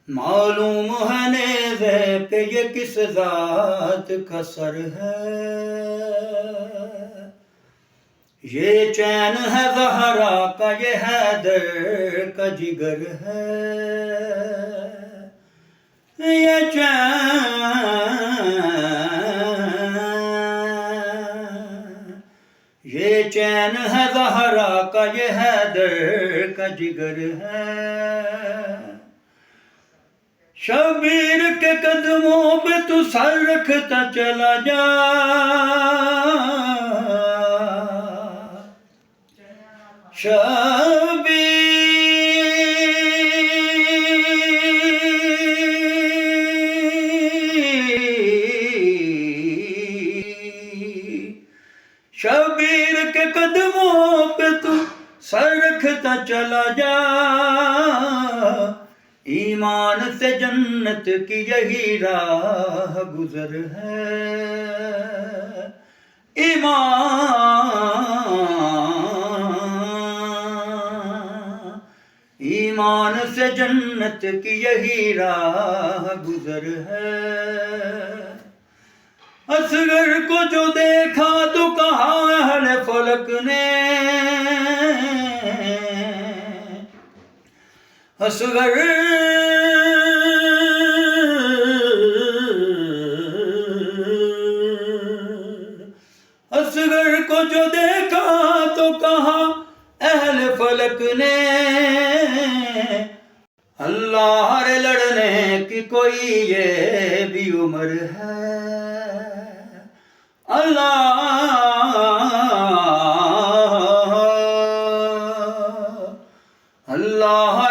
معلوم ہے نیزے پہ یہ کس ذات کا سر ہے، یہ چین ہے زہرا کا، یہ حیدر کا جگر ہے، یہ چین ہے زہرا کا، یہ حیدر کا جگر ہے، شبیر کے قدموں پہ تو سر رکھتا چلا جا، شبیر کے قدموں پہ تو سر رکھتا چلا جا، ایمان سے جنت کی یہی راہ گزر ہے، ایمان سے جنت کی یہی راہ گزر ہے، اصغر کو جو دیکھا تو کہا اہل فلک نے، اصغر کو جو دیکھا تو کہا اہل فلک نے، اللہ سے لڑنے کی کوئی یہ بھی عمر ہے، اللہ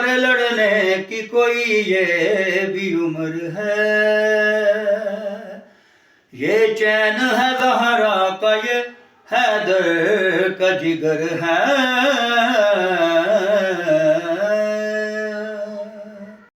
سے لڑنے کی کوئی یہ بھی عمر ہے، یہ چین ہے زہرا کا، یہ حیدر کا جگر ہے۔